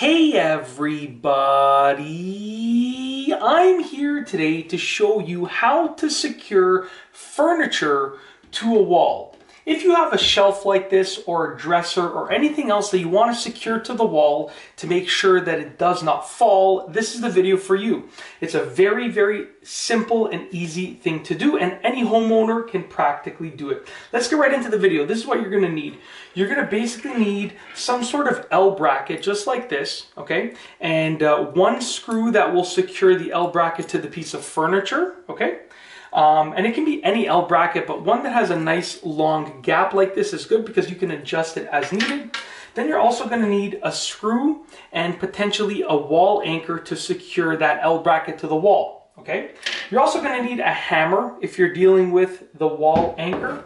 Hey everybody! I'm here today to show you how to secure furniture to a wall. If you have a shelf like this or a dresser or anything else that you want to secure to the wall to make sure that it does not fall, this is the video for you. It's a very, very simple and easy thing to do, and any homeowner can practically do it. Let's get right into the video. This is what you're going to need. You're going to basically need some sort of L bracket just like this, okay? And one screw that will secure the L bracket to the piece of furniture, okay? And it can be any L bracket, but one that has a nice long gap like this is good because you can adjust it as needed. Then you're also going to need a screw and potentially a wall anchor to secure that L bracket to the wall, okay? You're also going to need a hammer if you're dealing with the wall anchor,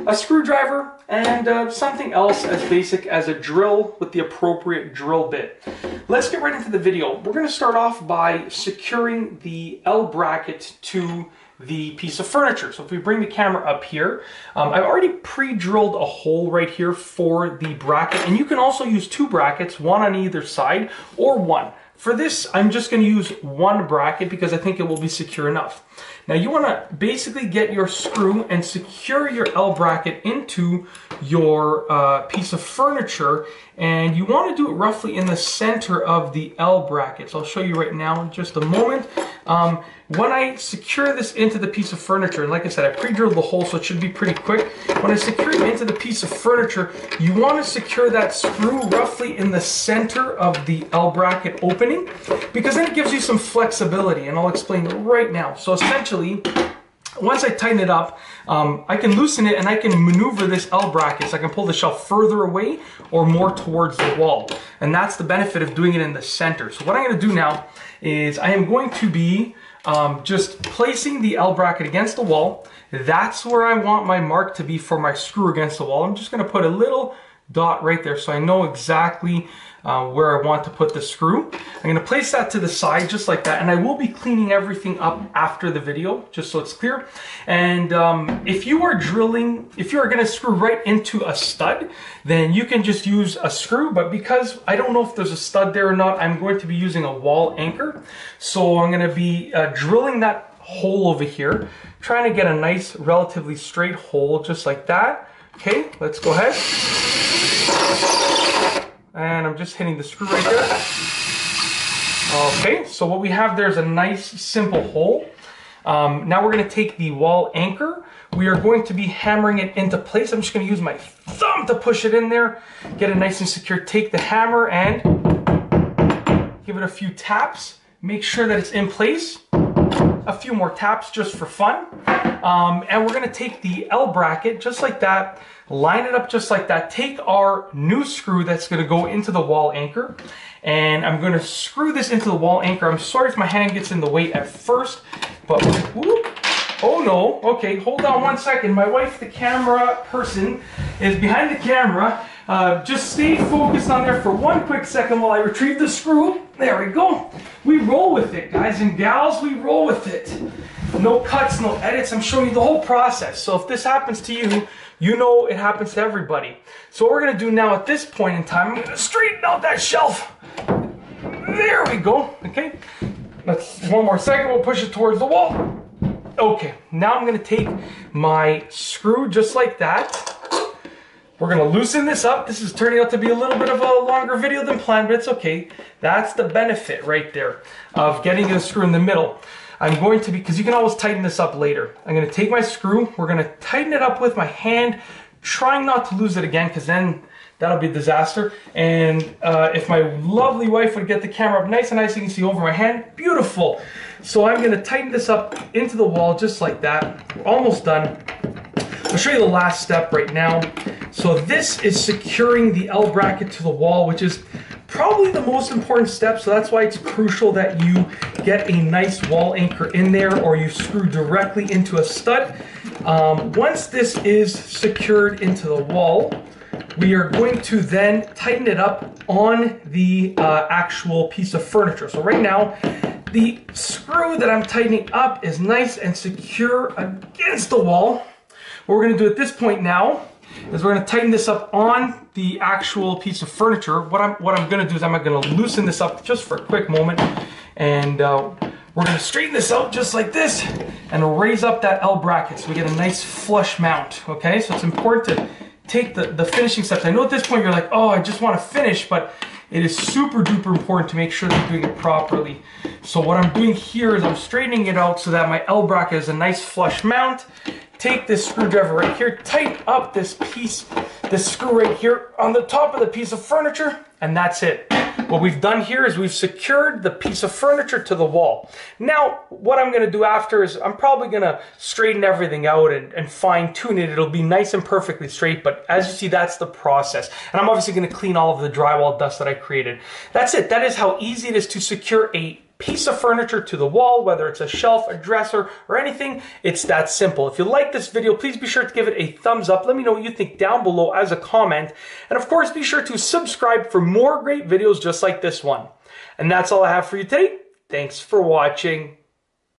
a screwdriver, and something else as basic as a drill with the appropriate drill bit. Let's get right into the video. We're going to start off by securing the L bracket to the piece of furniture. So if we bring the camera up here, I've already pre-drilled a hole right here for the bracket, and you can also use two brackets, one on either side or one. For this, I'm just going to use one bracket because I think it will be secure enough. Now you want to basically get your screw and secure your L bracket into your piece of furniture, and you want to do it roughly in the center of the L bracket. So I'll show you right now in just a moment. When I secure this into the piece of furniture, and like I said, I pre-drilled the hole so it should be pretty quick. When I secure it into the piece of furniture, you want to secure that screw roughly in the center of the L bracket opening, because then it gives you some flexibility, and I'll explain it right now. So essentially, once I tighten it up, I can loosen it and I can maneuver this L bracket. So I can pull the shelf further away or more towards the wall. And that's the benefit of doing it in the center. So what I'm going to do now is I am going to be just placing the L bracket against the wall. That's where I want my mark to be for my screw against the wall. I'm just going to put a little dot right there so I know exactly where I want to put the screw. I'm going to place that to the side just like that, and I will be cleaning everything up after the video just so it's clear. And if you are drilling, if you are going to screw right into a stud, then you can just use a screw, but because I don't know if there's a stud there or not, I'm going to be using a wall anchor. So I'm going to be drilling that hole over here, trying to get a nice relatively straight hole just like that. Okay, let's go ahead. And I'm just hitting the screw right there. Okay, so what we have there is a nice simple hole. Now we're going to take the wall anchor. We are going to be hammering it into place. I'm just going to use my thumb to push it in there, get it nice and secure. Take the hammer and give it a few taps. Make sure that it's in place. A few more taps just for fun. And we're going to take the L bracket just like that, line it up just like that, take our new screw that's going to go into the wall anchor, and I'm going to screw this into the wall anchor. I'm sorry if my hand gets in the way at first, but whoop. Oh no, okay, hold on one second. My wife, the camera person, is behind the camera. Just stay focused on there for one quick second while I retrieve the screw. There we go. We roll with it, guys and gals, we roll with it. No cuts, no edits, I'm showing you the whole process. So if this happens to you, you know it happens to everybody. So what we're gonna do now at this point in time, I'm gonna straighten out that shelf. There we go, okay? Let's, one more second, we'll push it towards the wall. Okay, now I'm gonna take my screw just like that. We're gonna loosen this up. This is turning out to be a little bit of a longer video than planned, but it's okay. That's the benefit right there of getting a screw in the middle. I'm going to be, because you can always tighten this up later. I'm gonna take my screw, we're gonna tighten it up with my hand, trying not to lose it again, because then that'll be a disaster. And if my lovely wife would get the camera up nice and nice, you can see over my hand, beautiful. So I'm gonna tighten this up into the wall just like that. We're almost done. I'll show you the last step right now. So this is securing the L bracket to the wall, which is probably the most important step. So that's why it's crucial that you get a nice wall anchor in there, or you screw directly into a stud. Once this is secured into the wall, we are going to then tighten it up on the actual piece of furniture. So right now, the screw that I'm tightening up is nice and secure against the wall. What we're going to do at this point now is we're going to tighten this up on the actual piece of furniture. What I'm going to do is I'm going to loosen this up just for a quick moment, and we're going to straighten this out just like this and raise up that L bracket so we get a nice flush mount. Okay, so it's important to take the finishing steps. I know at this point you're like, oh, I just want to finish, but it is super duper important to make sure that you're doing it properly. So what I'm doing here is I'm straightening it out so that my L bracket is a nice flush mount. Take this screwdriver right here, tighten up this screw right here on the top of the piece of furniture, and that's it. What we've done here is we've secured the piece of furniture to the wall. Now, what I'm gonna do after is I'm probably gonna straighten everything out and fine tune it. It'll be nice and perfectly straight, but as you see, that's the process. And I'm obviously gonna clean all of the drywall dust that I created. That's it. That is how easy it is to secure a piece of furniture to the wall, whether it's a shelf, a dresser, or anything. It's that simple. If you like this video, please be sure to give it a thumbs up. Let me know what you think down below as a comment. And of course, be sure to subscribe for more great videos just like this one. And that's all I have for you today. Thanks for watching.